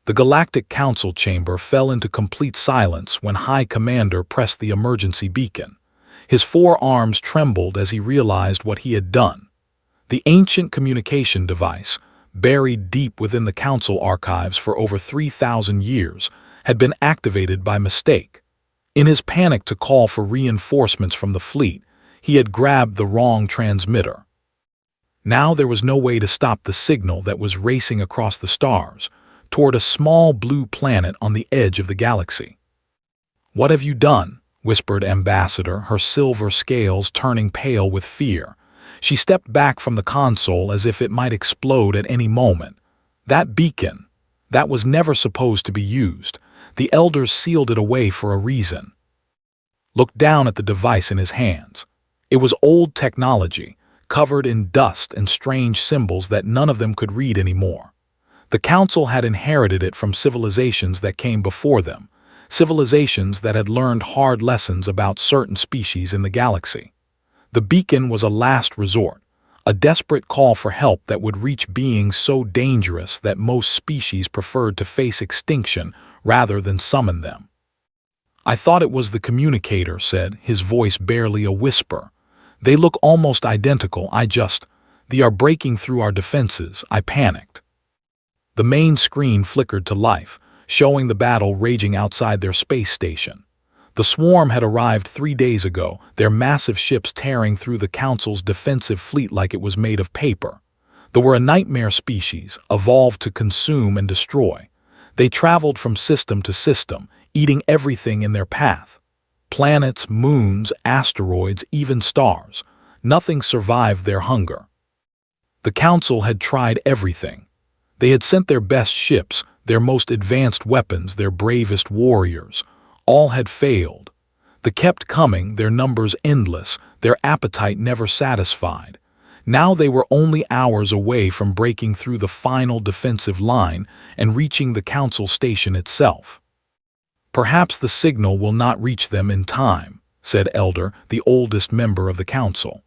The Galactic Council chamber fell into complete silence when High Commander pressed the emergency beacon. His forearms trembled as he realized what he had done. The ancient communication device, buried deep within the Council archives for over 3,000 years, had been activated by mistake. In his panic to call for reinforcements from the fleet, he had grabbed the wrong transmitter. Now there was no way to stop the signal that was racing across the stars, toward a small blue planet on the edge of the galaxy. "What have you done?" whispered Ambassador, her silver scales turning pale with fear. She stepped back from the console as if it might explode at any moment. That beacon, that was never supposed to be used. The elders sealed it away for a reason. Looked down at the device in his hands. It was old technology, covered in dust and strange symbols that none of them could read anymore. The Council had inherited it from civilizations that came before them, civilizations that had learned hard lessons about certain species in the galaxy. The beacon was a last resort, a desperate call for help that would reach beings so dangerous that most species preferred to face extinction rather than summon them. "I thought it was the communicator," said, his voice barely a whisper. "They look almost identical. They are breaking through our defenses." I panicked. The main screen flickered to life, showing the battle raging outside their space station. The swarm had arrived 3 days ago, their massive ships tearing through the Council's defensive fleet like it was made of paper. They were a nightmare species, evolved to consume and destroy. They traveled from system to system, eating everything in their path. Planets, moons, asteroids, even stars. Nothing survived their hunger. The Council had tried everything. They had sent their best ships, their most advanced weapons, their bravest warriors. All had failed. They kept coming, their numbers endless, their appetite never satisfied. Now they were only hours away from breaking through the final defensive line and reaching the Council station itself. "Perhaps the signal will not reach them in time," said Elder, the oldest member of the Council.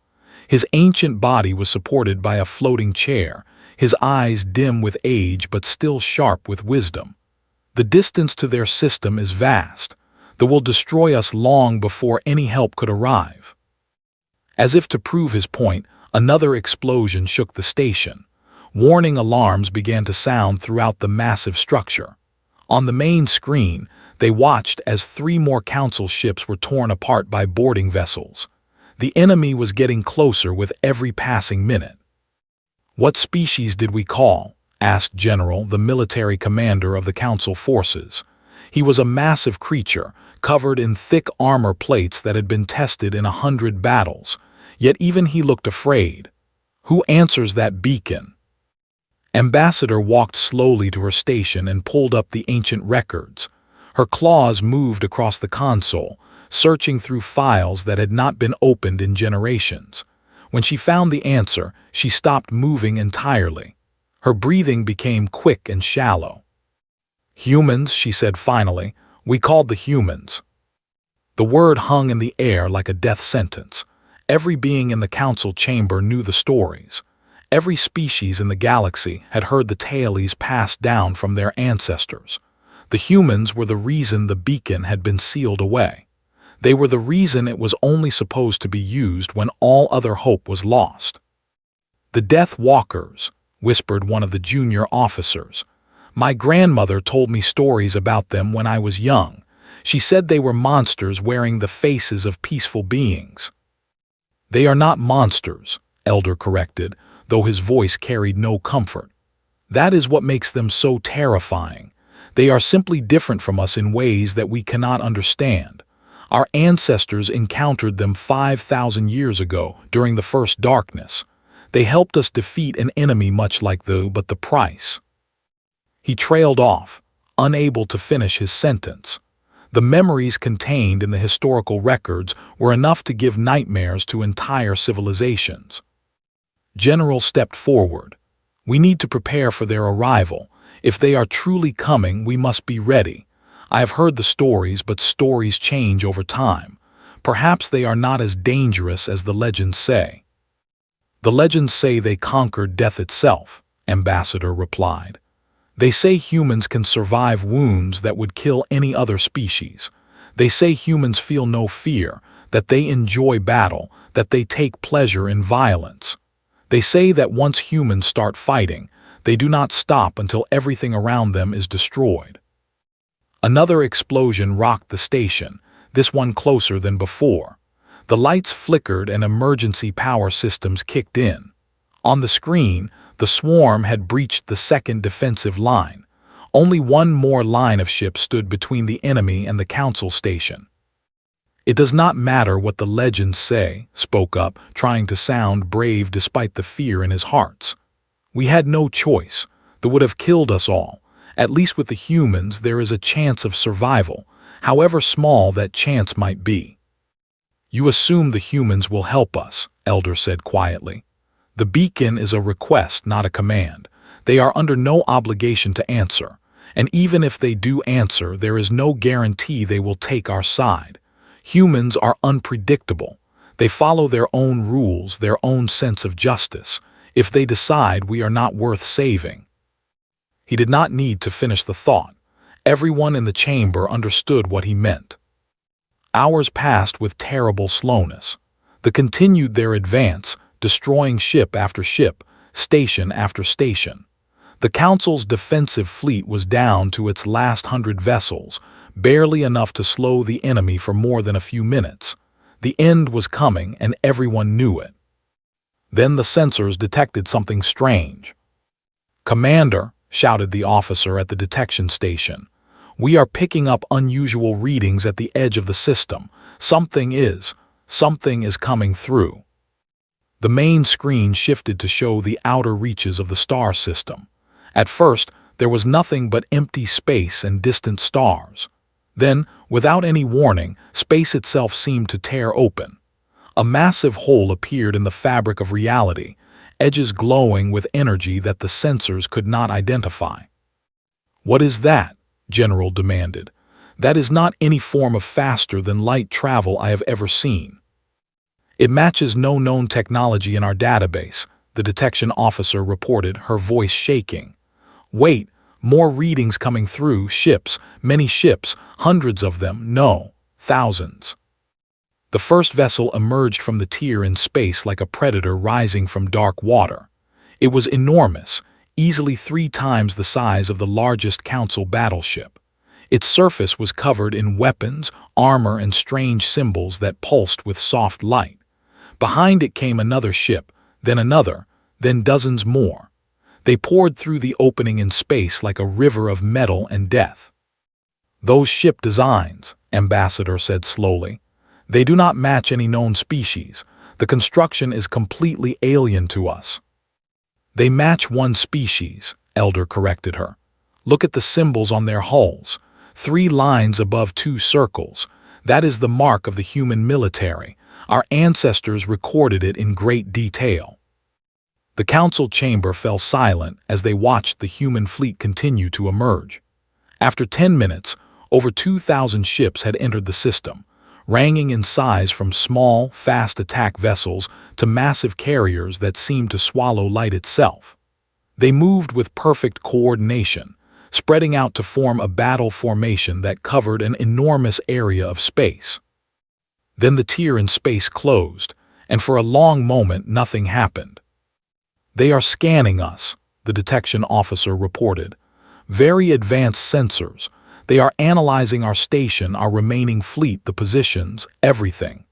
His ancient body was supported by a floating chair, his eyes dim with age but still sharp with wisdom. "The distance to their system is vast. They will destroy us long before any help could arrive." As if to prove his point, another explosion shook the station. Warning alarms began to sound throughout the massive structure. On the main screen, they watched as 3 more Council ships were torn apart by boarding vessels. The enemy was getting closer with every passing minute. "What species did we call?" asked General, the military commander of the Council forces. He was a massive creature, covered in thick armor plates that had been tested in 100 battles, yet even he looked afraid. "Who answers that beacon?" Ambassador walked slowly to her station and pulled up the ancient records. Her claws moved across the console, searching through files that had not been opened in generations. When she found the answer, she stopped moving entirely. Her breathing became quick and shallow. "Humans," she said finally. "We called the humans." The word hung in the air like a death sentence. Every being in the Council chamber knew the stories. Every species in the galaxy had heard the tales passed down from their ancestors. The humans were the reason the beacon had been sealed away. They were the reason it was only supposed to be used when all other hope was lost. "The Death Walkers," whispered one of the junior officers. "My grandmother told me stories about them when I was young. She said they were monsters wearing the faces of peaceful beings." "They are not monsters," Elder corrected, though his voice carried no comfort. "That is what makes them so terrifying. They are simply different from us in ways that we cannot understand. Our ancestors encountered them 5,000 years ago during the First Darkness. They helped us defeat an enemy much like but the price." He trailed off, unable to finish his sentence. The memories contained in the historical records were enough to give nightmares to entire civilizations. General stepped forward. "We need to prepare for their arrival. If they are truly coming, we must be ready. I have heard the stories, but stories change over time. Perhaps they are not as dangerous as the legends say." "The legends say they conquered death itself," Ambassador replied. They say humans can survive wounds that would kill any other species. They say humans feel no fear, that they enjoy battle, that they take pleasure in violence. They say that once humans start fighting, they do not stop until everything around them is destroyed. Another explosion rocked the station, this one closer than before. The lights flickered and emergency power systems kicked in. On the screen, the swarm had breached the second defensive line. Only one more line of ships stood between the enemy and the Council station. "It does not matter what the legends say," spoke up, trying to sound brave despite the fear in his hearts. "We had no choice. That would have killed us all. At least with the humans there is a chance of survival, however small that chance might be." "You assume the humans will help us," Elder said quietly. "The beacon is a request, not a command. They are under no obligation to answer, and even if they do answer, there is no guarantee they will take our side. Humans are unpredictable. They follow their own rules, their own sense of justice. If they decide we are not worth saving." He did not need to finish the thought. Everyone in the chamber understood what he meant. Hours passed with terrible slowness. They continued their advance, destroying ship after ship, station after station. The Council's defensive fleet was down to its last 100 vessels, barely enough to slow the enemy for more than a few minutes. The end was coming, and everyone knew it. Then the sensors detected something strange. "Commander," shouted the officer at the detection station, "we are picking up unusual readings at the edge of the system. Something is coming through." The main screen shifted to show the outer reaches of the star system. At first, there was nothing but empty space and distant stars. Then, without any warning, space itself seemed to tear open. A massive hole appeared in the fabric of reality, edges glowing with energy that the sensors could not identify. "What is that?" General demanded. "That is not any form of faster-than-light travel I have ever seen." "It matches no known technology in our database," the detection officer reported, her voice shaking. "Wait, more readings coming through, ships, many ships, hundreds of them, no, thousands." The first vessel emerged from the tier in space like a predator rising from dark water. It was enormous, easily 3 times the size of the largest Council battleship. Its surface was covered in weapons, armor, and strange symbols that pulsed with soft light. Behind it came another ship, then another, then dozens more. They poured through the opening in space like a river of metal and death. "Those ship designs," Ambassador said slowly, "they do not match any known species. The construction is completely alien to us." "They match one species," Elder corrected her. "Look at the symbols on their hulls. 3 lines above 2 circles. That is the mark of the human military. Our ancestors recorded it in great detail." The Council chamber fell silent as they watched the human fleet continue to emerge. After 10 minutes, over 2,000 ships had entered the system, ranging in size from small, fast attack vessels to massive carriers that seemed to swallow light itself. They moved with perfect coordination, spreading out to form a battle formation that covered an enormous area of space. Then the tier in space closed, and for a long moment nothing happened. "They are scanning us," the detection officer reported. "Very advanced sensors. They are analyzing our station, our remaining fleet, the positions, everything."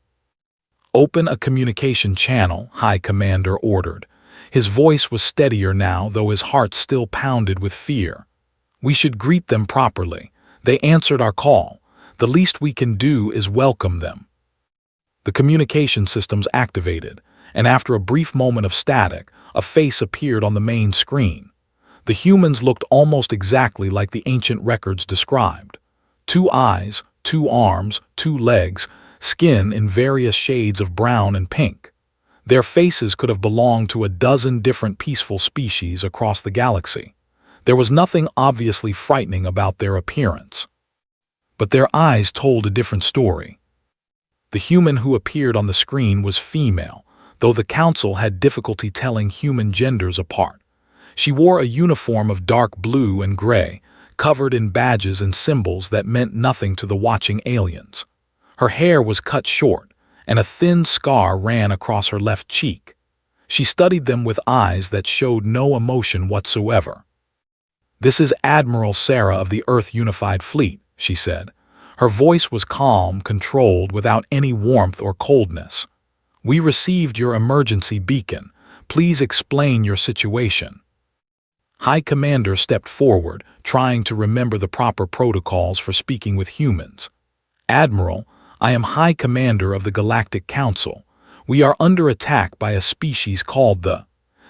"Open a communication channel," High Commander ordered. His voice was steadier now, though his heart still pounded with fear. "We should greet them properly. They answered our call. The least we can do is welcome them." The communication systems activated, and after a brief moment of static, a face appeared on the main screen. The humans looked almost exactly like the ancient records described. 2 eyes, 2 arms, 2 legs, skin in various shades of brown and pink. Their faces could have belonged to a dozen different peaceful species across the galaxy. There was nothing obviously frightening about their appearance. But their eyes told a different story. The human who appeared on the screen was female, though the Council had difficulty telling human genders apart. She wore a uniform of dark blue and gray, covered in badges and symbols that meant nothing to the watching aliens. Her hair was cut short, and a thin scar ran across her left cheek. She studied them with eyes that showed no emotion whatsoever. "This is Admiral Sarah of the Earth Unified Fleet," she said. Her voice was calm, controlled, without any warmth or coldness. "We received your emergency beacon. Please explain your situation." High Commander stepped forward, trying to remember the proper protocols for speaking with humans. "Admiral, I am High Commander of the Galactic Council. We are under attack by a species called the...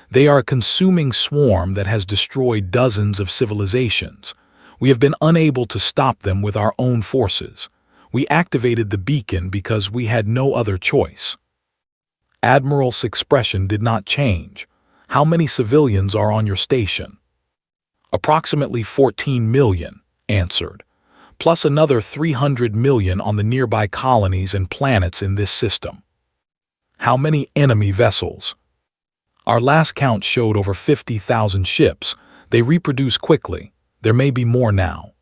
They are a consuming swarm that has destroyed dozens of civilizations. We have been unable to stop them with our own forces. We activated the beacon because we had no other choice." Admiral's expression did not change. "How many civilians are on your station?" "Approximately 14 million, answered, "plus another 300 million on the nearby colonies and planets in this system." "How many enemy vessels?" "Our last count showed over 50,000 ships. They reproduce quickly. There may be more now."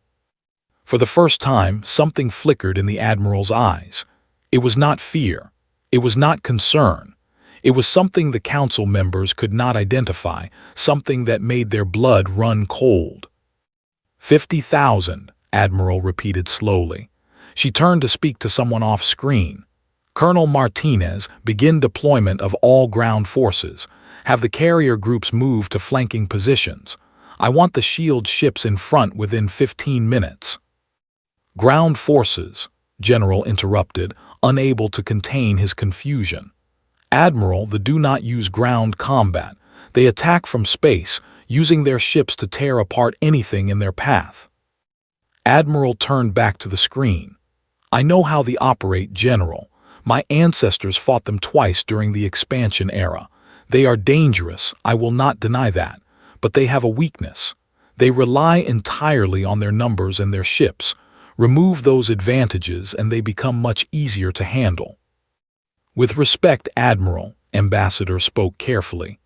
For the first time, something flickered in the Admiral's eyes. It was not fear. It was not concern. It was something the council members could not identify, something that made their blood run cold. 50,000, Admiral repeated slowly. She turned to speak to someone off-screen. "Colonel Martinez, begin deployment of all ground forces. Have the carrier groups move to flanking positions. I want the shield ships in front within 15 minutes. "Ground forces," General interrupted, unable to contain his confusion. "Admiral, they do not use ground combat. They attack from space, using their ships to tear apart anything in their path." Admiral turned back to the screen. "I know how they operate, General. My ancestors fought them twice during the expansion era. They are dangerous, I will not deny that, but they have a weakness. They rely entirely on their numbers and their ships. Remove those advantages and they become much easier to handle." "With respect, Admiral," Ambassador spoke carefully.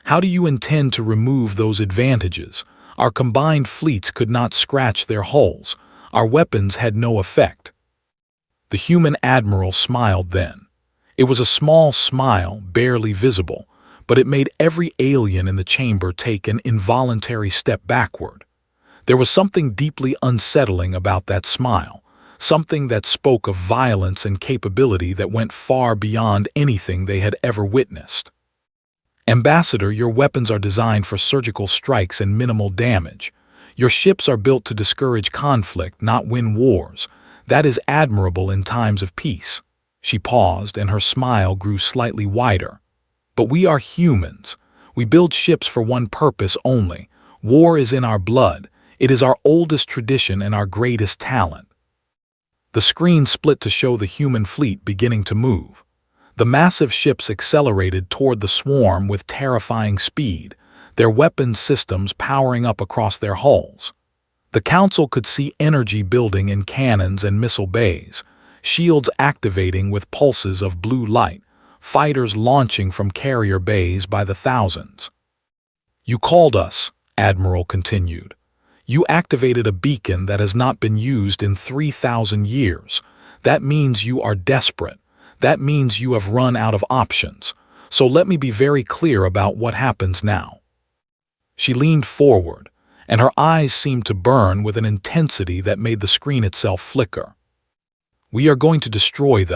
"How do you intend to remove those advantages? Our combined fleets could not scratch their hulls. Our weapons had no effect." The human admiral smiled then. It was a small smile, barely visible, but it made every alien in the chamber take an involuntary step backward. There was something deeply unsettling about that smile, something that spoke of violence and capability that went far beyond anything they had ever witnessed. "Ambassador, your weapons are designed for surgical strikes and minimal damage. Your ships are built to discourage conflict, not win wars. That is admirable in times of peace." She paused, and her smile grew slightly wider. "But we are humans. We build ships for one purpose only. War is in our blood. It is our oldest tradition and our greatest talent." The screen split to show the human fleet beginning to move. The massive ships accelerated toward the swarm with terrifying speed, their weapons systems powering up across their hulls. The Council could see energy building in cannons and missile bays, shields activating with pulses of blue light, fighters launching from carrier bays by the thousands. "You called us," Admiral continued. "You activated a beacon that has not been used in 3,000 years. That means you are desperate. That means you have run out of options. So let me be very clear about what happens now." She leaned forward, and her eyes seemed to burn with an intensity that made the screen itself flicker. "We are going to destroy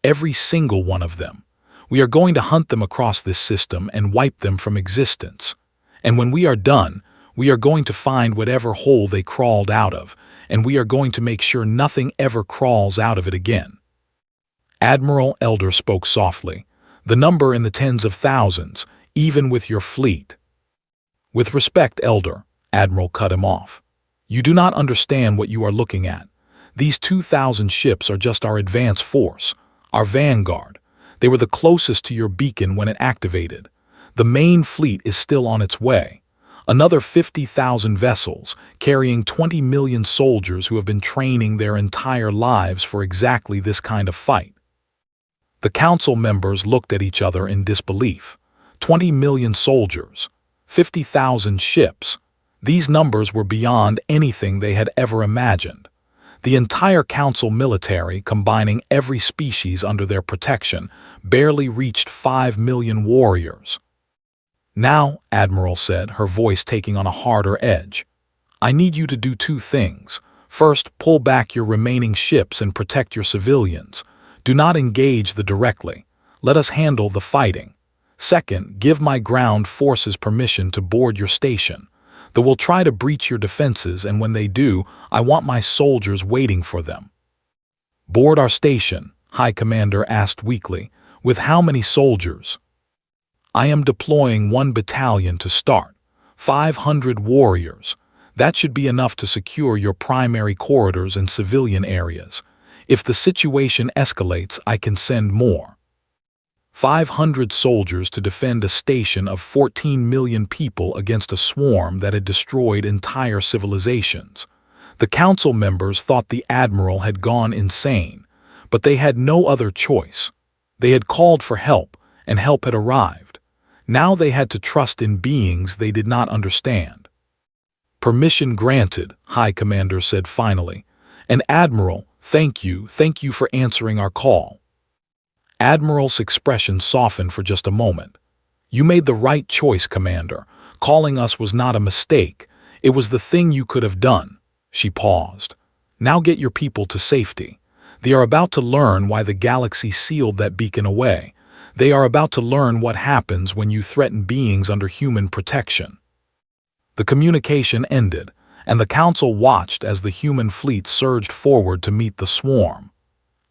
every single one of them. We are going to hunt them across this system and wipe them from existence. And when we are done, we are going to find whatever hole they crawled out of, and we are going to make sure nothing ever crawls out of it again." Admiral Elder spoke softly. "The number in the tens of thousands, even with your fleet." "With respect, Elder," Admiral cut him off. "You do not understand what you are looking at. These 2,000 ships are just our advance force, our vanguard. They were the closest to your beacon when it activated. The main fleet is still on its way. Another 50,000 vessels, carrying 20 million soldiers who have been training their entire lives for exactly this kind of fight." The council members looked at each other in disbelief. 20 million soldiers. 50,000 ships. These numbers were beyond anything they had ever imagined. The entire Council military, combining every species under their protection, barely reached 5 million warriors. "Now," Admiral said, her voice taking on a harder edge, "I need you to do two things. First, pull back your remaining ships and protect your civilians. Do not engage them directly. Let us handle the fighting. Second, give my ground forces permission to board your station. They will try to breach your defenses, and when they do, I want my soldiers waiting for them." "Board our station?" High Commander asked weakly. "With how many soldiers?" "I am deploying 1 battalion to start. 500 warriors. That should be enough to secure your primary corridors and civilian areas. If the situation escalates, I can send more." 500 soldiers to defend a station of 14 million people against a swarm that had destroyed entire civilizations. The council members thought the admiral had gone insane, but they had no other choice. They had called for help, and help had arrived. Now they had to trust in beings they did not understand. "Permission granted," High Commander said finally. "And Admiral, thank you for answering our call." Admiral's expression softened for just a moment. "You made the right choice, Commander. Calling us was not a mistake. It was the thing you could have done." She paused. "Now get your people to safety. They are about to learn why the galaxy sealed that beacon away. They are about to learn what happens when you threaten beings under human protection." The communication ended, and the Council watched as the human fleet surged forward to meet the swarm.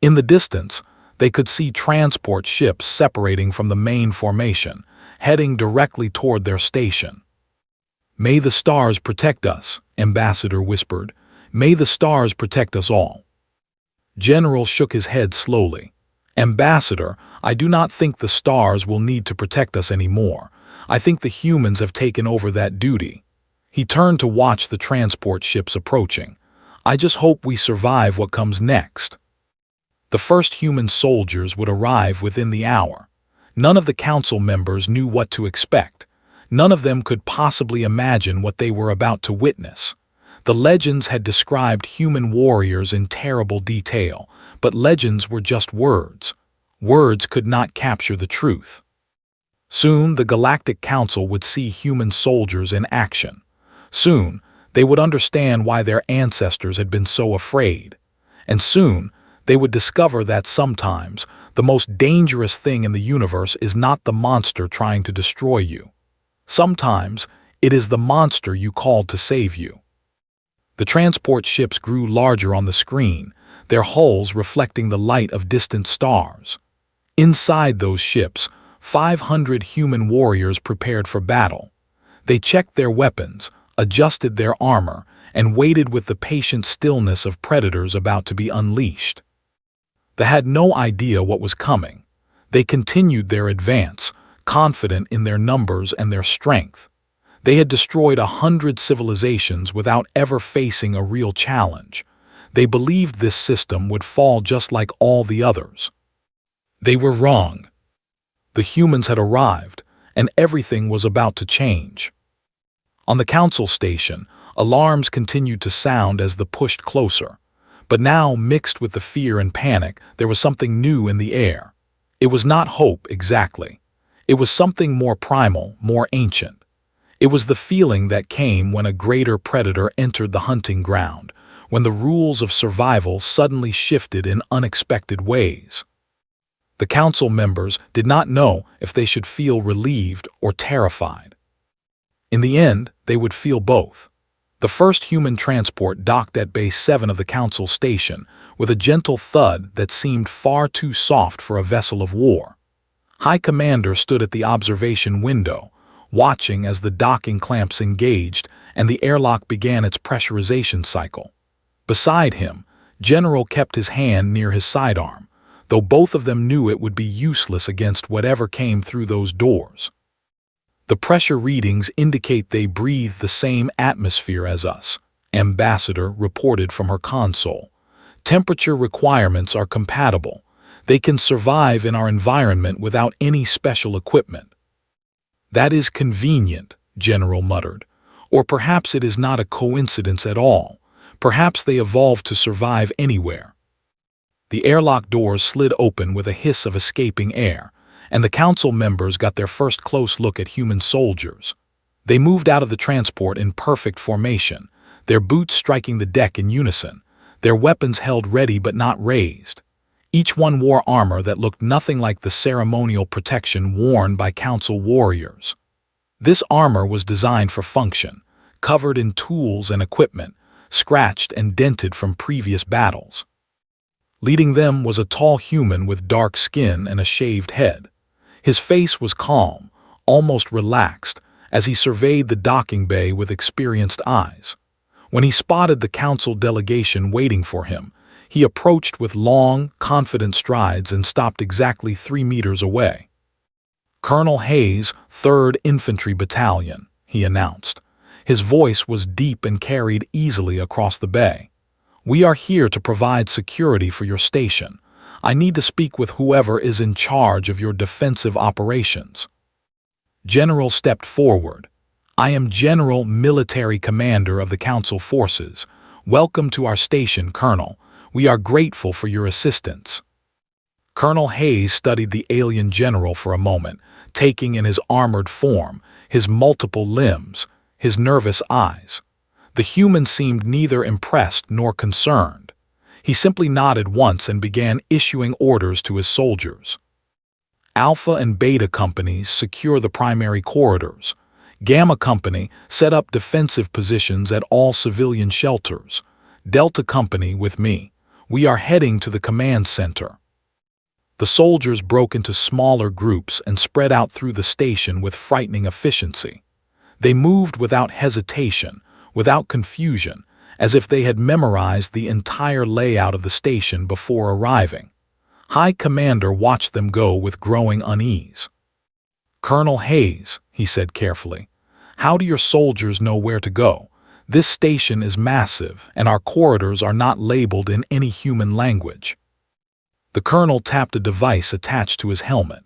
In the distance, they could see transport ships separating from the main formation, heading directly toward their station. "May the stars protect us," Ambassador whispered. "May the stars protect us all." General shook his head slowly. "Ambassador, I do not think the stars will need to protect us anymore. I think the humans have taken over that duty." He turned to watch the transport ships approaching. "I just hope we survive what comes next." The first human soldiers would arrive within the hour. None of the council members knew what to expect. None of them could possibly imagine what they were about to witness. The legends had described human warriors in terrible detail, but legends were just words. Words could not capture the truth. Soon the Galactic Council would see human soldiers in action. Soon they would understand why their ancestors had been so afraid. And soon they would discover that sometimes the most dangerous thing in the universe is not the monster trying to destroy you. Sometimes it is the monster you called to save you. The transport ships grew larger on the screen, their hulls reflecting the light of distant stars. Inside those ships, 500 human warriors prepared for battle. They checked their weapons, adjusted their armor, and waited with the patient stillness of predators about to be unleashed. They had no idea what was coming. They continued their advance, confident in their numbers and their strength. They had destroyed 100 civilizations without ever facing a real challenge. They believed this system would fall just like all the others. They were wrong. The humans had arrived, and everything was about to change. On the council station, alarms continued to sound as they pushed closer. But now, mixed with the fear and panic, there was something new in the air. It was not hope exactly. It was something more primal, more ancient. It was the feeling that came when a greater predator entered the hunting ground, when the rules of survival suddenly shifted in unexpected ways. The council members did not know if they should feel relieved or terrified. In the end, they would feel both. The first human transport docked at Base 7 of the Council station with a gentle thud that seemed far too soft for a vessel of war. High Commander stood at the observation window, watching as the docking clamps engaged and the airlock began its pressurization cycle. Beside him, General kept his hand near his sidearm, though both of them knew it would be useless against whatever came through those doors. "The pressure readings indicate they breathe the same atmosphere as us," Ambassador reported from her console. "Temperature requirements are compatible. They can survive in our environment without any special equipment." "That is convenient," General muttered. Or perhaps it is not a coincidence at all. Perhaps they evolved to survive anywhere. The airlock doors slid open with a hiss of escaping air, and the council members got their first close look at human soldiers. They moved out of the transport in perfect formation, their boots striking the deck in unison, their weapons held ready but not raised. Each one wore armor that looked nothing like the ceremonial protection worn by council warriors. This armor was designed for function, covered in tools and equipment, scratched and dented from previous battles. Leading them was a tall human with dark skin and a shaved head. His face was calm, almost relaxed, as he surveyed the docking bay with experienced eyes. When he spotted the council delegation waiting for him, he approached with long, confident strides and stopped exactly 3 meters away. "Colonel Hayes, 3rd Infantry Battalion," he announced. His voice was deep and carried easily across the bay. "We are here to provide security for your station. I need to speak with whoever is in charge of your defensive operations." General stepped forward. "I am General Military Commander of the Council Forces. Welcome to our station, Colonel. We are grateful for your assistance." Colonel Hayes studied the alien general for a moment, taking in his armored form, his multiple limbs, his nervous eyes. The human seemed neither impressed nor concerned. He simply nodded once and began issuing orders to his soldiers. "Alpha and Beta companies secure the primary corridors. Gamma Company set up defensive positions at all civilian shelters. Delta Company with me. We are heading to the command center." The soldiers broke into smaller groups and spread out through the station with frightening efficiency. They moved without hesitation, without confusion, as if they had memorized the entire layout of the station before arriving. High Commander watched them go with growing unease. "Colonel Hayes," he said carefully, "how do your soldiers know where to go? This station is massive, and our corridors are not labeled in any human language." The colonel tapped a device attached to his helmet.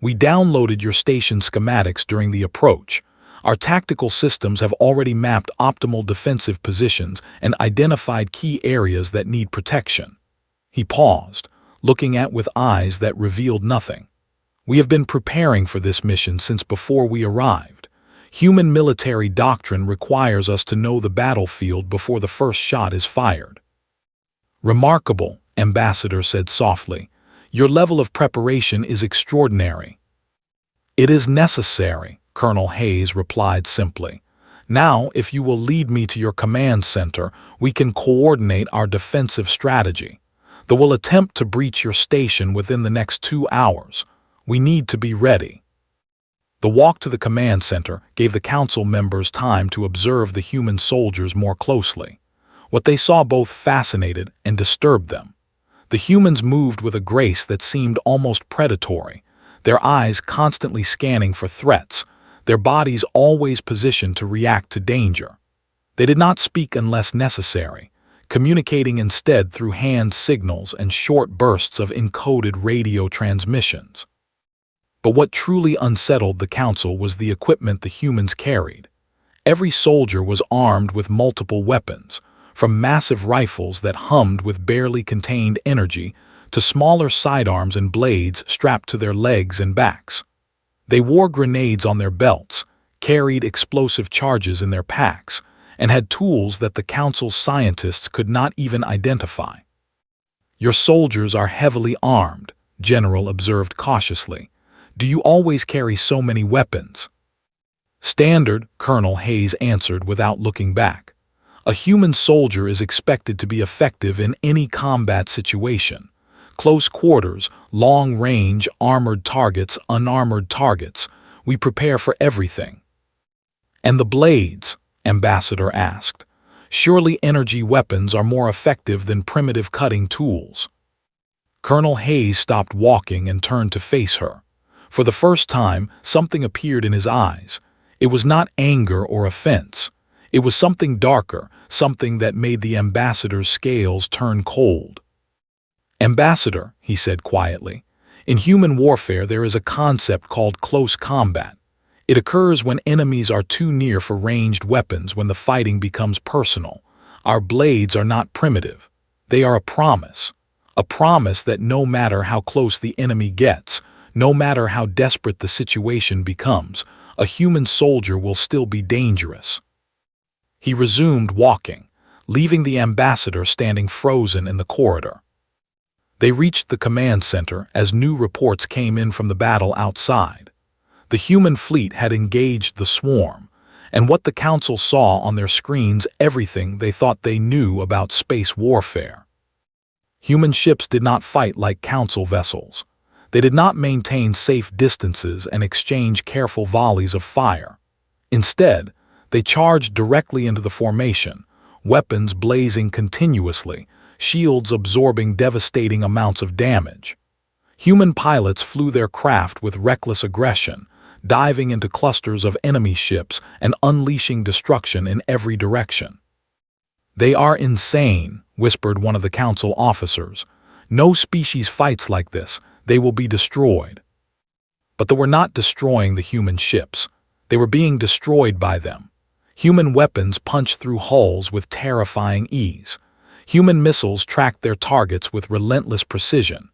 "We downloaded your station schematics during the approach. Our tactical systems have already mapped optimal defensive positions and identified key areas that need protection." He paused, looking at with eyes that revealed nothing. "We have been preparing for this mission since before we arrived. Human military doctrine requires us to know the battlefield before the first shot is fired." "Remarkable," Ambassador said softly. "Your level of preparation is extraordinary." "It is necessary," Colonel Hayes replied simply. "Now, if you will lead me to your command center, we can coordinate our defensive strategy. They will attempt to breach your station within the next 2 hours. We need to be ready." The walk to the command center gave the council members time to observe the human soldiers more closely. What they saw both fascinated and disturbed them. The humans moved with a grace that seemed almost predatory, their eyes constantly scanning for threats, their bodies always positioned to react to danger. They did not speak unless necessary, communicating instead through hand signals and short bursts of encoded radio transmissions. But what truly unsettled the council was the equipment the humans carried. Every soldier was armed with multiple weapons, from massive rifles that hummed with barely contained energy to smaller sidearms and blades strapped to their legs and backs. They wore grenades on their belts, carried explosive charges in their packs, and had tools that the council's scientists could not even identify. "Your soldiers are heavily armed," General observed cautiously. "Do you always carry so many weapons?" "Standard," Colonel Hayes answered without looking back. "A human soldier is expected to be effective in any combat situation. Close quarters, long range, armored targets, unarmored targets. We prepare for everything." "And the blades?" Ambassador asked. "Surely energy weapons are more effective than primitive cutting tools." Colonel Hayes stopped walking and turned to face her. For the first time, something appeared in his eyes. It was not anger or offense. It was something darker, something that made the ambassador's scales turn cold. "Ambassador," he said quietly, "in human warfare there is a concept called close combat. It occurs when enemies are too near for ranged weapons, when the fighting becomes personal. Our blades are not primitive. They are a promise that no matter how close the enemy gets, no matter how desperate the situation becomes, a human soldier will still be dangerous. He resumed walking, leaving the ambassador standing frozen in the corridor. They reached the command center as new reports came in from the battle outside. The human fleet had engaged the swarm, and what the Council saw on their screens everything they thought they knew about space warfare. Human ships did not fight like Council vessels. They did not maintain safe distances and exchange careful volleys of fire. Instead, they charged directly into the formation, weapons blazing continuously, shields absorbing devastating amounts of damage. Human pilots flew their craft with reckless aggression, diving into clusters of enemy ships and unleashing destruction in every direction. "They are insane," whispered one of the Council officers. "No species fights like this. They will be destroyed." But they were not destroying the human ships. They were being destroyed by them. Human weapons punched through hulls with terrifying ease. Human missiles tracked their targets with relentless precision.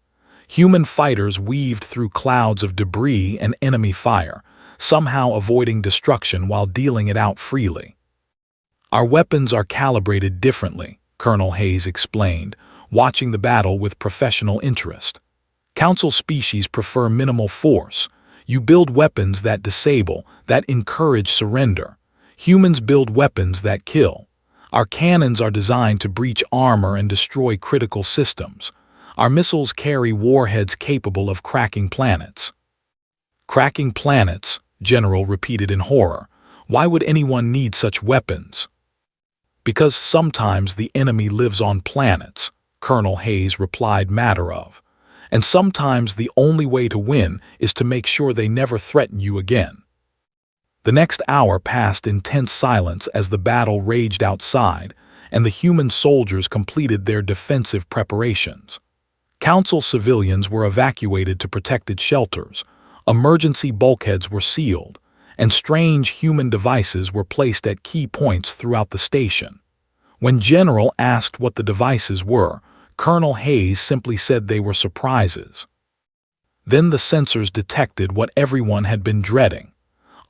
Human fighters weaved through clouds of debris and enemy fire, somehow avoiding destruction while dealing it out freely. "Our weapons are calibrated differently," Colonel Hayes explained, watching the battle with professional interest. "Council species prefer minimal force. You build weapons that disable, that encourage surrender. Humans build weapons that kill. Our cannons are designed to breach armor and destroy critical systems. Our missiles carry warheads capable of cracking planets." "Cracking planets," General repeated in horror. "Why would anyone need such weapons?" "Because sometimes the enemy lives on planets," Colonel Hayes replied matter of. "And sometimes the only way to win is to make sure they never threaten you again." The next hour passed in tense silence as the battle raged outside, and the human soldiers completed their defensive preparations. Council civilians were evacuated to protected shelters, emergency bulkheads were sealed, and strange human devices were placed at key points throughout the station. When General asked what the devices were, Colonel Hayes simply said they were surprises. Then the sensors detected what everyone had been dreading.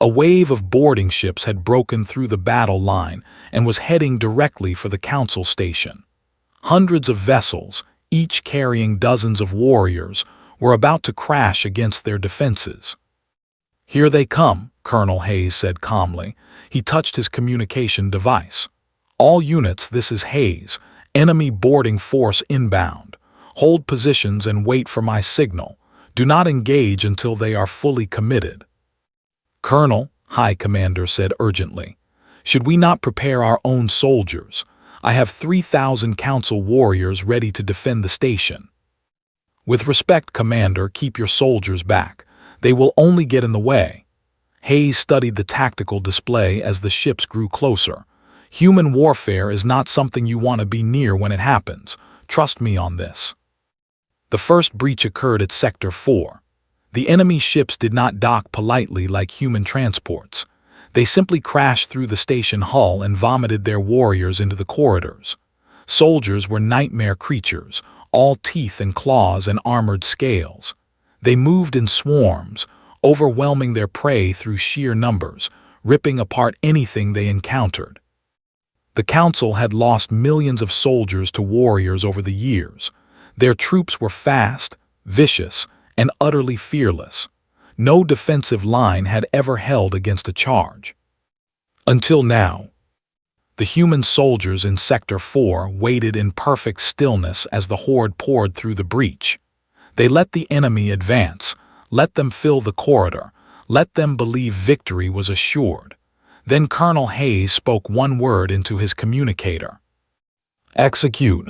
A wave of boarding ships had broken through the battle line and was heading directly for the Council station. Hundreds of vessels, each carrying dozens of warriors, were about to crash against their defenses. "Here they come," Colonel Hayes said calmly. He touched his communication device. "All units, this is Hayes. Enemy boarding force inbound. Hold positions and wait for my signal. Do not engage until they are fully committed." "Colonel," High Commander said urgently, "should we not prepare our own soldiers? I have 3,000 Council warriors ready to defend the station." "With respect, Commander, keep your soldiers back. They will only get in the way." Hayes studied the tactical display as the ships grew closer. "Human warfare is not something you want to be near when it happens. Trust me on this." The first breach occurred at Sector 4. The enemy ships did not dock politely like human transports. They simply crashed through the station hull and vomited their warriors into the corridors. Soldiers were nightmare creatures, all teeth and claws and armored scales. They moved in swarms, overwhelming their prey through sheer numbers, ripping apart anything they encountered. The Council had lost millions of soldiers to warriors over the years. Their troops were fast, vicious, and utterly fearless. No defensive line had ever held against a charge. Until now. The human soldiers in Sector 4 waited in perfect stillness as the horde poured through the breach. They let the enemy advance, let them fill the corridor, let them believe victory was assured. Then Colonel Hayes spoke one word into his communicator. "Execute."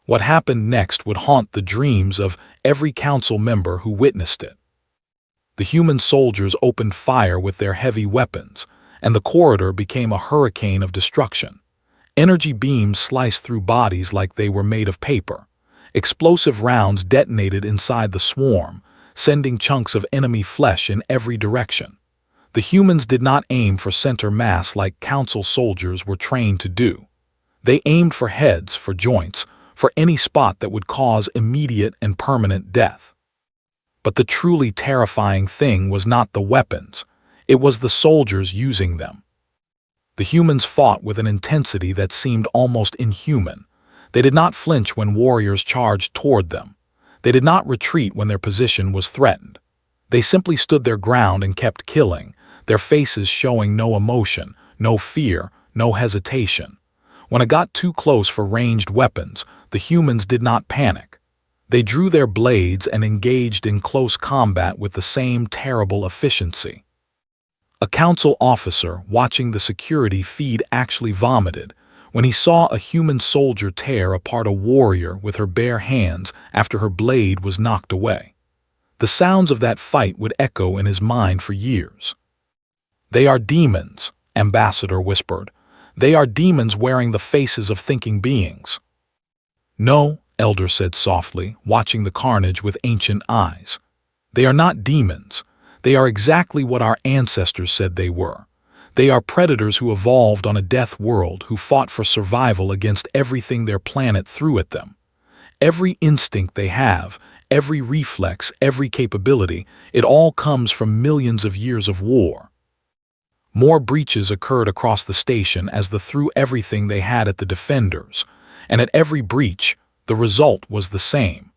What happened next would haunt the dreams of every Council member who witnessed it. The human soldiers opened fire with their heavy weapons, and the corridor became a hurricane of destruction. Energy beams sliced through bodies like they were made of paper. Explosive rounds detonated inside the swarm, sending chunks of enemy flesh in every direction. The humans did not aim for center mass like Council soldiers were trained to do. They aimed for heads, for joints, for any spot that would cause immediate and permanent death. But the truly terrifying thing was not the weapons, it was the soldiers using them. The humans fought with an intensity that seemed almost inhuman. They did not flinch when warriors charged toward them. They did not retreat when their position was threatened. They simply stood their ground and kept killing, their faces showing no emotion, no fear, no hesitation. When it got too close for ranged weapons, the humans did not panic. They drew their blades and engaged in close combat with the same terrible efficiency. A council officer watching the security feed actually vomited when he saw a human soldier tear apart a warrior with her bare hands after her blade was knocked away. The sounds of that fight would echo in his mind for years. "They are demons," Ambassador whispered. "They are demons wearing the faces of thinking beings." "No," Elder said softly, watching the carnage with ancient eyes. "They are not demons. They are exactly what our ancestors said they were. They are predators who evolved on a death world, who fought for survival against everything their planet threw at them. Every instinct they have, every reflex, every capability, it all comes from millions of years of war." More breaches occurred across the station as they threw everything they had at the defenders, and at every breach, the result was the same.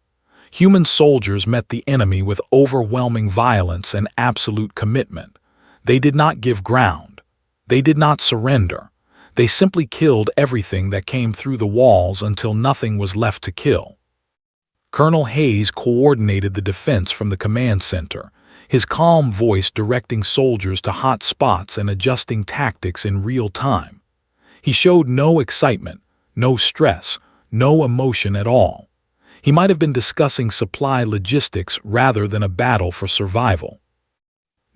Human soldiers met the enemy with overwhelming violence and absolute commitment. They did not give ground. They did not surrender. They simply killed everything that came through the walls until nothing was left to kill. Colonel Hayes coordinated the defense from the command center, his calm voice directing soldiers to hot spots and adjusting tactics in real time. He showed no excitement, no stress, no emotion at all. He might have been discussing supply logistics rather than a battle for survival.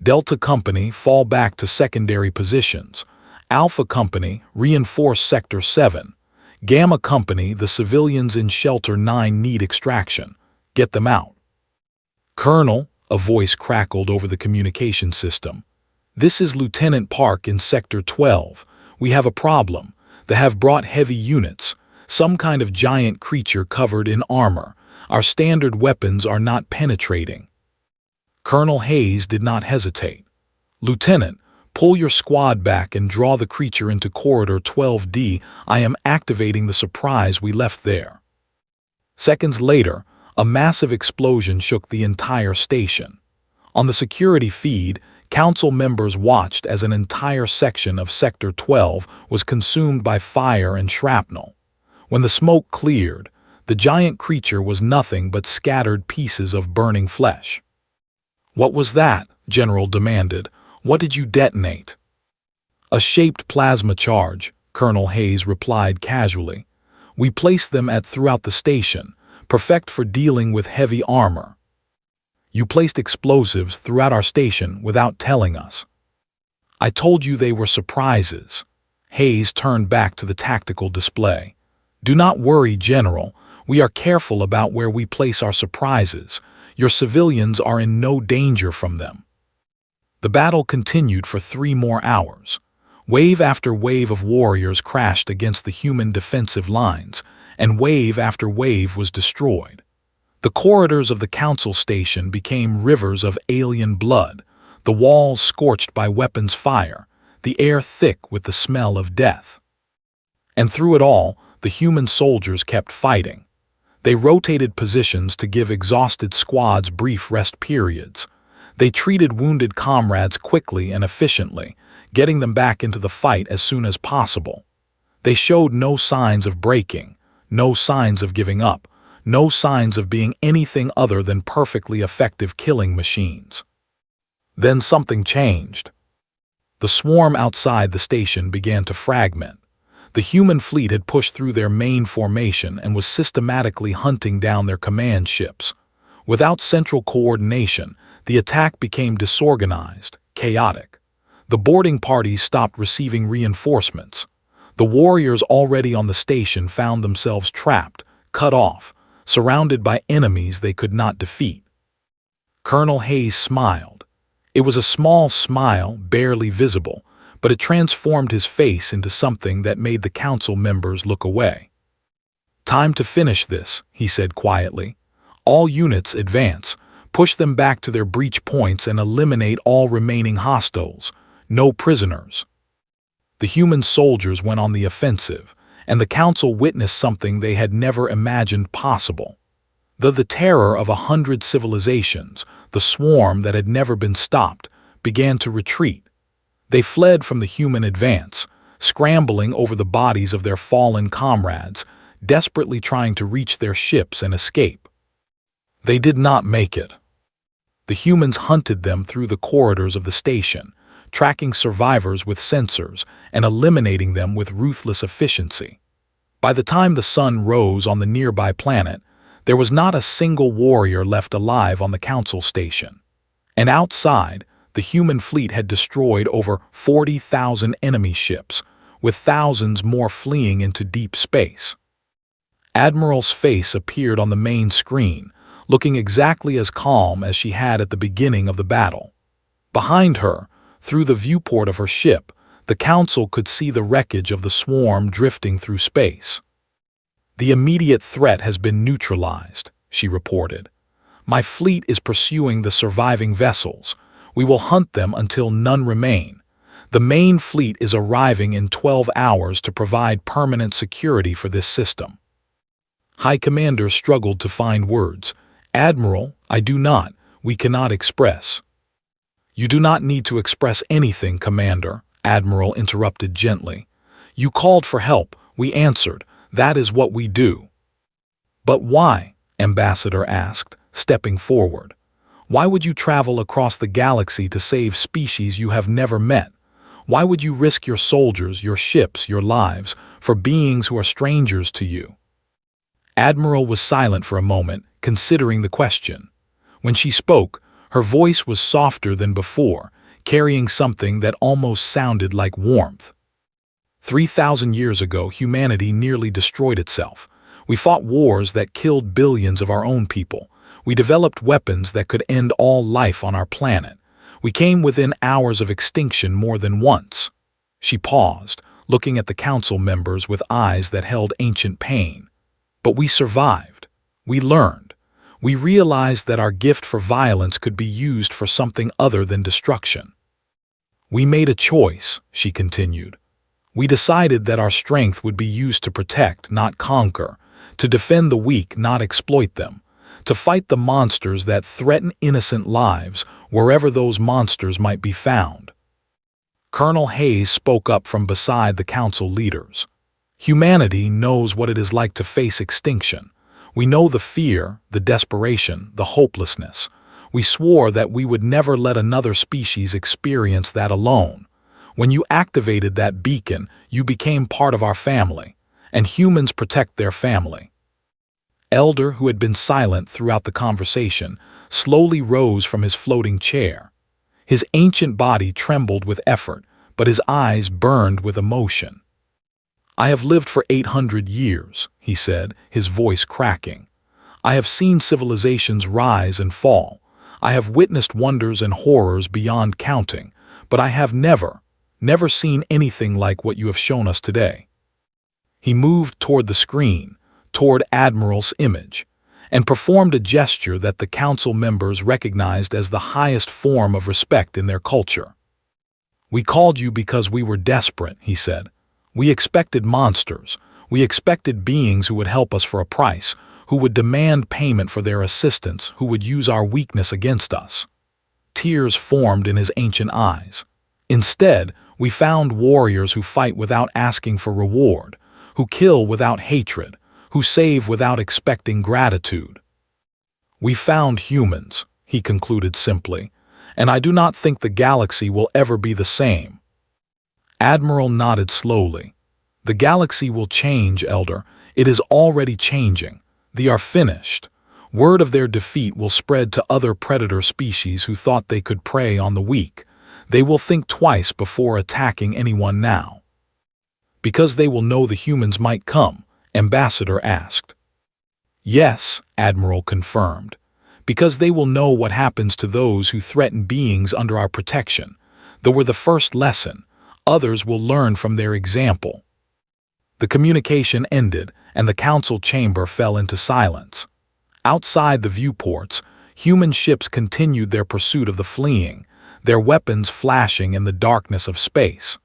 Delta Company, fall back to secondary positions. Alpha Company, reinforce Sector 7. Gamma Company, the civilians in Shelter 9 need extraction. Get them out. "Colonel," a voice crackled over the communication system. "This is Lieutenant Park in Sector 12. We have a problem. They have brought heavy units. Some kind of giant creature covered in armor. Our standard weapons are not penetrating." Colonel Hayes did not hesitate. "Lieutenant, pull your squad back and draw the creature into Corridor 12D. I am activating the surprise we left there." Seconds later, a massive explosion shook the entire station. On the security feed, council members watched as an entire section of Sector 12 was consumed by fire and shrapnel. When the smoke cleared, the giant creature was nothing but scattered pieces of burning flesh. "What was that?" General demanded. "What did you detonate?" "A shaped plasma charge," Colonel Hayes replied casually. "We placed them throughout the station, perfect for dealing with heavy armor." "You placed explosives throughout our station without telling us." "I told you they were surprises." Hayes turned back to the tactical display. "Do not worry, General. We are careful about where we place our surprises. Your civilians are in no danger from them." The battle continued for 3 more hours. Wave after wave of warriors crashed against the human defensive lines, and wave after wave was destroyed. The corridors of the council station became rivers of alien blood, the walls scorched by weapons fire, the air thick with the smell of death. And through it all, the human soldiers kept fighting. They rotated positions to give exhausted squads brief rest periods. They treated wounded comrades quickly and efficiently, getting them back into the fight as soon as possible. They showed no signs of breaking, no signs of giving up, no signs of being anything other than perfectly effective killing machines. Then something changed. The swarm outside the station began to fragment. The human fleet had pushed through their main formation and was systematically hunting down their command ships. Without central coordination, the attack became disorganized, chaotic. The boarding parties stopped receiving reinforcements. The warriors already on the station found themselves trapped, cut off, surrounded by enemies they could not defeat. Colonel Hayes smiled. It was a small smile, barely visible, but it transformed his face into something that made the council members look away. "Time to finish this," he said quietly. "All units advance. Push them back to their breach points and eliminate all remaining hostiles. No prisoners." The human soldiers went on the offensive, and the council witnessed something they had never imagined possible. The terror of 100 civilizations, the swarm that had never been stopped, began to retreat. They fled from the human advance, scrambling over the bodies of their fallen comrades, desperately trying to reach their ships and escape. They did not make it. The humans hunted them through the corridors of the station, tracking survivors with sensors and eliminating them with ruthless efficiency. By the time the sun rose on the nearby planet, there was not a single warrior left alive on the council station. And outside, the human fleet had destroyed over 40,000 enemy ships, with thousands more fleeing into deep space. Admiral's face appeared on the main screen, looking exactly as calm as she had at the beginning of the battle. Behind her, through the viewport of her ship, the council could see the wreckage of the swarm drifting through space. "The immediate threat has been neutralized," she reported. "My fleet is pursuing the surviving vessels. We will hunt them until none remain. The main fleet is arriving in 12 hours to provide permanent security for this system." High Commander struggled to find words. "Admiral, we cannot express." "You do not need to express anything, Commander," Admiral interrupted gently. "You called for help, we answered. That is what we do." "But why?" Ambassador asked, stepping forward. "Why would you travel across the galaxy to save species you have never met? Why would you risk your soldiers, your ships, your lives, for beings who are strangers to you?" Admiral was silent for a moment, considering the question. When she spoke, her voice was softer than before, carrying something that almost sounded like warmth. 3,000 years ago, humanity nearly destroyed itself. We fought wars that killed billions of our own people. We developed weapons that could end all life on our planet. We came within hours of extinction more than once. She paused, looking at the council members with eyes that held ancient pain. But we survived. We learned. We realized that our gift for violence could be used for something other than destruction. "We made a choice," she continued. "We decided that our strength would be used to protect, not conquer, to defend the weak, not exploit them, to fight the monsters that threaten innocent lives wherever those monsters might be found." Colonel Hayes spoke up from beside the council leaders. "Humanity knows what it is like to face extinction. We know the fear, the desperation, the hopelessness. We swore that we would never let another species experience that alone. When you activated that beacon, you became part of our family, and humans protect their family." Elder, who had been silent throughout the conversation, slowly rose from his floating chair. His ancient body trembled with effort, but his eyes burned with emotion. "I have lived for 800 years, he said, his voice cracking. "I have seen civilizations rise and fall. I have witnessed wonders and horrors beyond counting, but I have never seen anything like what you have shown us today." He moved toward the screen, toward Admiral's image, and performed a gesture that the council members recognized as the highest form of respect in their culture. "We called you because we were desperate," he said. "We expected monsters. We expected beings who would help us for a price, who would demand payment for their assistance, who would use our weakness against us." Tears formed in his ancient eyes. "Instead, we found warriors who fight without asking for reward, who kill without hatred, who save without expecting gratitude. We found humans," he concluded simply, "and I do not think the galaxy will ever be the same." Admiral nodded slowly. "The galaxy will change, Elder. It is already changing. They are finished. Word of their defeat will spread to other predator species who thought they could prey on the weak. They will think twice before attacking anyone now." "Because they will know the humans might come?" Ambassador asked. "Yes," Admiral confirmed. Because they will know what happens to those who threaten beings under our protection. Though we're the first lesson, others will learn from their example. The communication ended, and the council chamber fell into silence. Outside the viewports, human ships continued their pursuit of the fleeing, their weapons flashing in the darkness of space.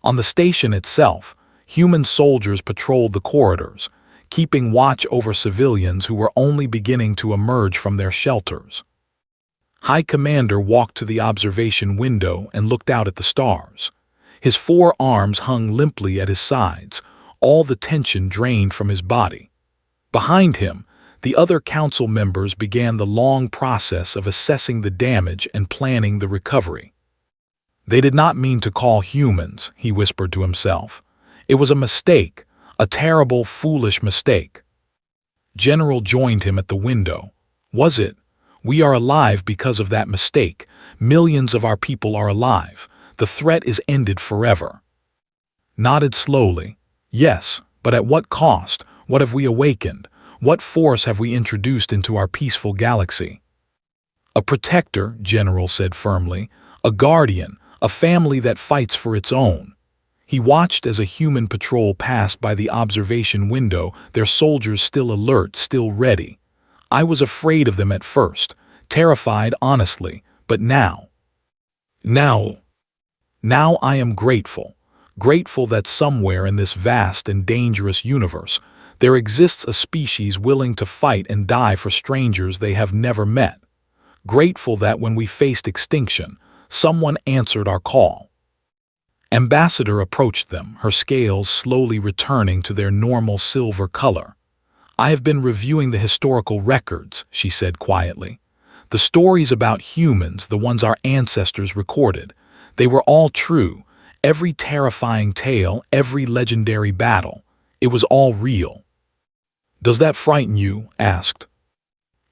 On the station itself, human soldiers patrolled the corridors, keeping watch over civilians who were only beginning to emerge from their shelters. High Commander walked to the observation window and looked out at the stars. His 4 arms hung limply at his sides, all the tension drained from his body. Behind him, the other council members began the long process of assessing the damage and planning the recovery. They did not mean to call humans, he whispered to himself. It was a mistake, a terrible, foolish mistake. General joined him at the window. Was it? We are alive because of that mistake. Millions of our people are alive. The threat is ended forever. Nodded slowly. Yes, but at what cost? What have we awakened? What force have we introduced into our peaceful galaxy? A protector, General said firmly. A guardian, a family that fights for its own. He watched as a human patrol passed by the observation window, their soldiers still alert, still ready. I was afraid of them at first, terrified honestly, but now I am grateful. Grateful that somewhere in this vast and dangerous universe, there exists a species willing to fight and die for strangers they have never met. Grateful that when we faced extinction, someone answered our call. Ambassador approached them, her scales slowly returning to their normal silver color. I have been reviewing the historical records, she said quietly. The stories about humans, the ones our ancestors recorded, they were all true. Every terrifying tale, every legendary battle, it was all real. Does that frighten you? Asked.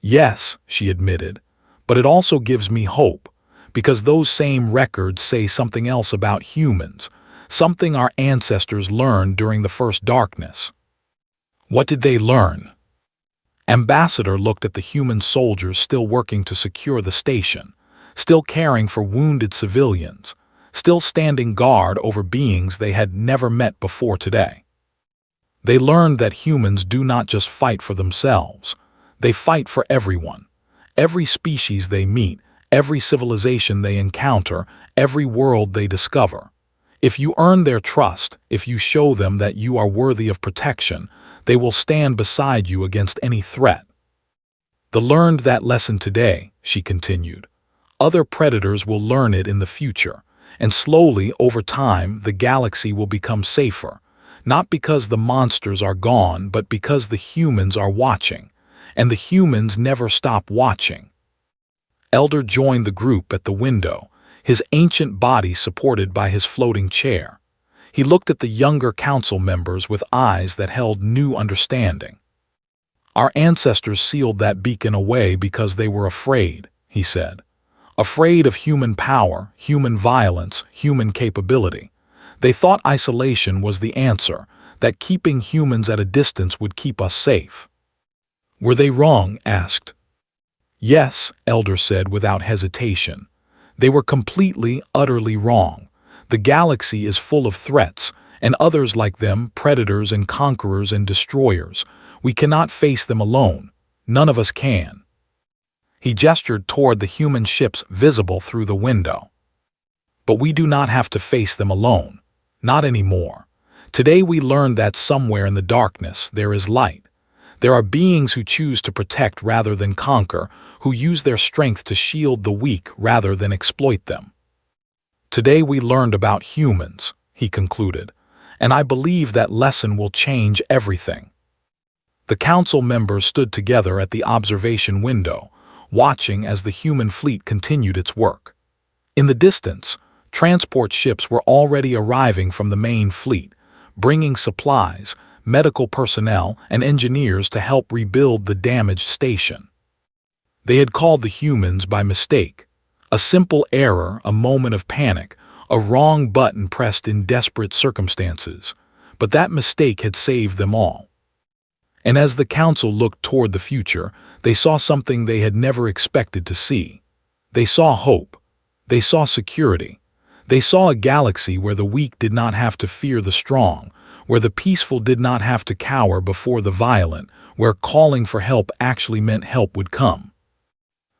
Yes, she admitted, but it also gives me hope, because those same records say something else about humans, something our ancestors learned during the first darkness. What did they learn? Ambassador looked at the human soldiers still working to secure the station, still caring for wounded civilians, still standing guard over beings they had never met before today. They learned that humans do not just fight for themselves, they fight for everyone, every species they meet, every civilization they encounter, every world they discover. If you earn their trust, if you show them that you are worthy of protection, they will stand beside you against any threat. They learned that lesson today, she continued. Other predators will learn it in the future, and slowly, over time, the galaxy will become safer, not because the monsters are gone, but because the humans are watching, and the humans never stop watching. Elder joined the group at the window, his ancient body supported by his floating chair. He looked at the younger council members with eyes that held new understanding. Our ancestors sealed that beacon away because they were afraid, he said. Afraid of human power, human violence, human capability. They thought isolation was the answer, that keeping humans at a distance would keep us safe. Were they wrong? Asked. Yes, Elder said without hesitation. They were completely, utterly wrong. The galaxy is full of threats, and others like them, predators and conquerors and destroyers. We cannot face them alone. None of us can. He gestured toward the human ships visible through the window. But we do not have to face them alone. Not anymore. Today we learned that somewhere in the darkness there is light. There are beings who choose to protect rather than conquer, who use their strength to shield the weak rather than exploit them. Today we learned about humans, he concluded, and I believe that lesson will change everything. The council members stood together at the observation window, watching as the human fleet continued its work. In the distance, transport ships were already arriving from the main fleet, bringing supplies, medical personnel, and engineers to help rebuild the damaged station. They had called the humans by mistake. A simple error, a moment of panic, a wrong button pressed in desperate circumstances. But that mistake had saved them all. And as the council looked toward the future, they saw something they had never expected to see. They saw hope. They saw security. They saw a galaxy where the weak did not have to fear the strong, where the peaceful did not have to cower before the violent, where calling for help actually meant help would come.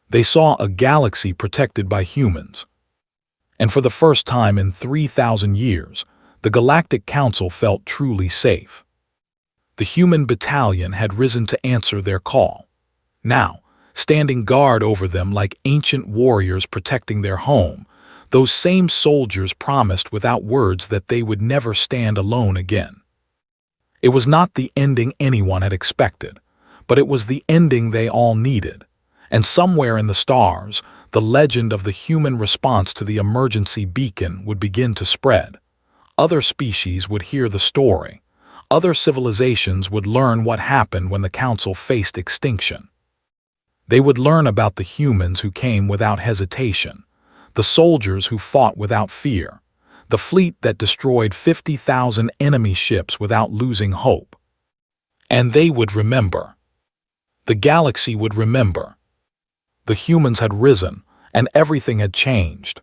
They saw a galaxy protected by humans. And for the first time in 3,000 years, the Galactic Council felt truly safe. The human battalion had risen to answer their call. Now, standing guard over them like ancient warriors protecting their home, those same soldiers promised without words that they would never stand alone again. It was not the ending anyone had expected, but it was the ending they all needed. And somewhere in the stars, the legend of the human response to the emergency beacon would begin to spread. Other species would hear the story. Other civilizations would learn what happened when the Council faced extinction. They would learn about the humans who came without hesitation, the soldiers who fought without fear, the fleet that destroyed 50,000 enemy ships without losing hope. And they would remember. The galaxy would remember. The humans had risen, and everything had changed.